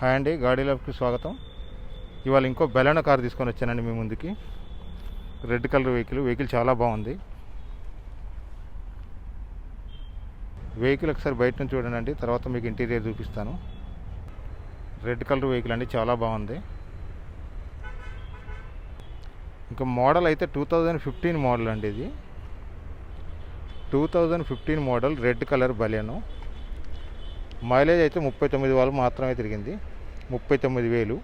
Hi అండి, గాడీ లవ్కి స్వాగతం. ఇవాళ ఇంకో బెలెనో కార్ తీసుకొని వచ్చానండి మీ ముందుకి. రెడ్ కలర్ వెహికల్ చాలా బాగుంది. వెహికల్ ఒకసారి బయట నుంచి చూడండి, తర్వాత మీకు ఇంటీరియర్ చూపిస్తాను. రెడ్ కలర్ వెహికల్ అండి, చాలా బాగుంది. ఇంకా మోడల్ అయితే 2015 మోడల్ అండి. ఇది 2015 model red colour Baleno. Mileage అయితే 39 వాళ్ళు మాత్రమే తిరిగింది, 39,000.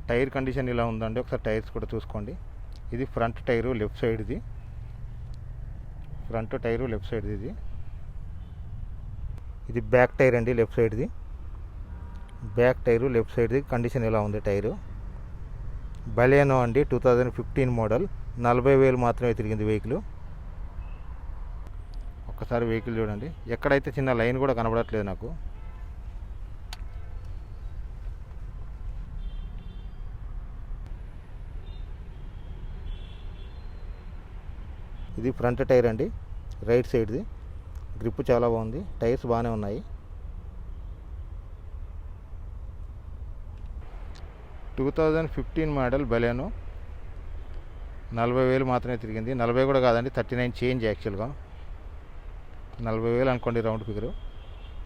టైర్ కండిషన్ ఇలా ఉందండి, ఒకసారి టైర్స్ కూడా చూసుకోండి. ఇది ఫ్రంట్ టైరు లెఫ్ట్ సైడ్ది, ఫ్రంట్ టైరు లెఫ్ట్ సైడ్ది. ఇది బ్యాక్ టైర్ అండి, లెఫ్ట్ సైడ్ది. బ్యాక్ టైరు లెఫ్ట్ సైడ్ది కండిషన్ ఇలా ఉంది. టైరు బెలెనో అండి, 2015 మోడల్, 40,000 మాత్రమే తిరిగింది వెహికల్. ఒక్కసారి వెహికల్ చూడండి, ఎక్కడైతే చిన్న లైన్ కూడా కనబడట్లేదు నాకు. ఇది ఫ్రంట్ టైర్ అండి, రైట్ సైడ్ది. గ్రిప్ చాలా బాగుంది, టైర్స్ బాగానే ఉన్నాయి. 2015 మోడల్ బెలెనో, 40,000 మాత్రమే తిరిగింది. 40 కూడా కాదండి, 39 చేంజ్ యాక్చువల్గా. 40,000 అనుకోండి రౌండ్ ఫిగరు.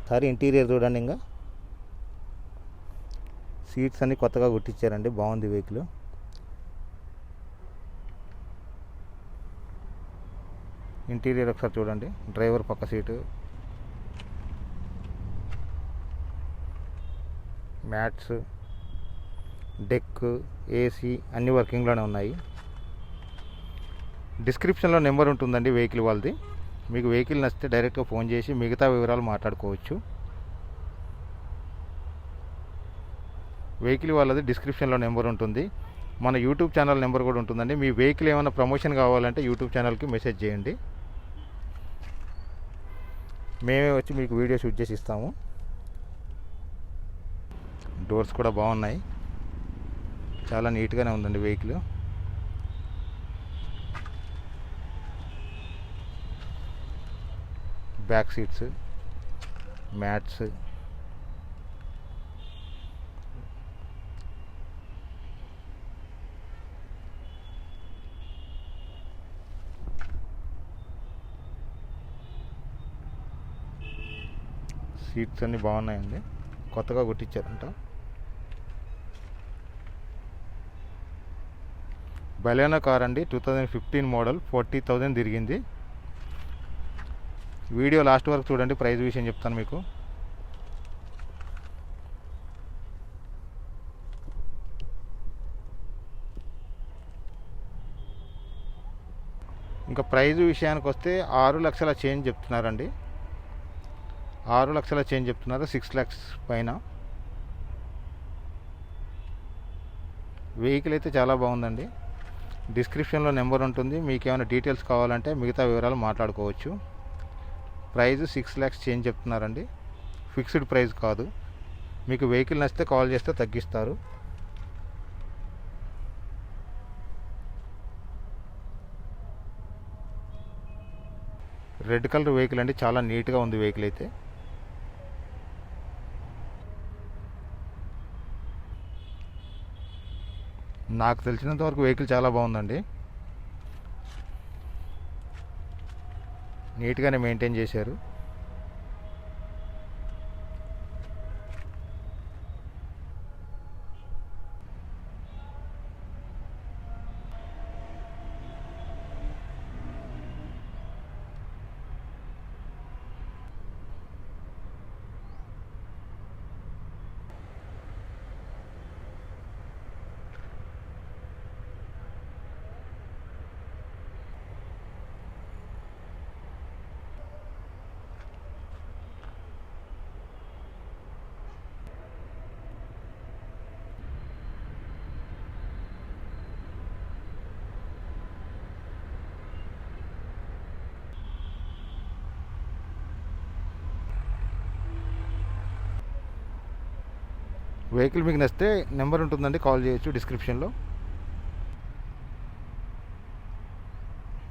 సారీ ఇంటీరియర్ చూడండి. ఇంకా సీట్స్ అన్నీ కొత్తగా కుట్టించారండి, బాగుంది వెహికల్. ఇంటీరియర్ ఒకసారి చూడండి. డ్రైవర్ పక్క సీటు, మ్యాట్స్, డెక్, ఏసీ అన్నీ వర్కింగ్లోనే ఉన్నాయి. డిస్క్రిప్షన్లో నెంబర్ ఉంటుందండి వెహికల్ వాళ్ళది. మీకు వెహికల్ నచ్చితే డైరెక్ట్గా ఫోన్ చేసి మిగతా వివరాలు మాట్లాడుకోవచ్చు. వెహికల్ వాళ్ళది డిస్క్రిప్షన్లో నెంబర్ ఉంటుంది. మన యూట్యూబ్ ఛానల్ నెంబర్ కూడా ఉంటుందండి. మీ వెహికల్ ఏమైనా ప్రమోషన్ కావాలంటే యూట్యూబ్ ఛానల్కి మెసేజ్ చేయండి, మేమే వచ్చి మీకు వీడియో షూట్ చేసి ఇస్తాము. డోర్స్ కూడా బాగున్నాయి, చాలా నీట్గానే ఉందండి vehicle. Back seats, mats, seats అన్నీ బాగున్నాయండి, కొత్తగా కుట్టించారంట. బెలెనో కార్ అండి, 2015 మోడల్, 40,000 తిరిగింది. వీడియో లాస్ట్ వరకు చూడండి, ప్రైస్ విషయం చెప్తాను మీకు. ఇంకా ప్రైజ్ విషయానికి వస్తే 6 లక్షల చేంజ్ చెప్తున్నారండి. 6 లక్షల చేంజ్ చెప్తున్నారు, 6 lakhs పైన. వెహికల్ అయితే చాలా బాగుందండి. డిస్క్రిప్షన్లో నెంబర్ ఉంటుంది, మీకు ఏమైనా డీటెయిల్స్ కావాలంటే మిగతా వివరాలు మాట్లాడుకోవచ్చు. ప్రైజ్ 6 lakhs చేంజ్ చెప్తున్నారండి, ఫిక్స్డ్ ప్రైస్ కాదు. మీకు వెహికల్ నచ్చితే కాల్ చేస్తే తగ్గిస్తారు. రెడ్ కలర్ వెహికల్ అండి, చాలా నీట్గా ఉంది వెహికల్ అయితే. నాకు తెలిసినంత వరకు వెహికల్ చాలా బాగుందండి, నీట్గానే మెయింటైన్ చేశారు. వెహికల్ మీకు నచ్చితే నెంబర్ ఉంటుందండి, కాల్ చేయొచ్చు డిస్క్రిప్షన్లో.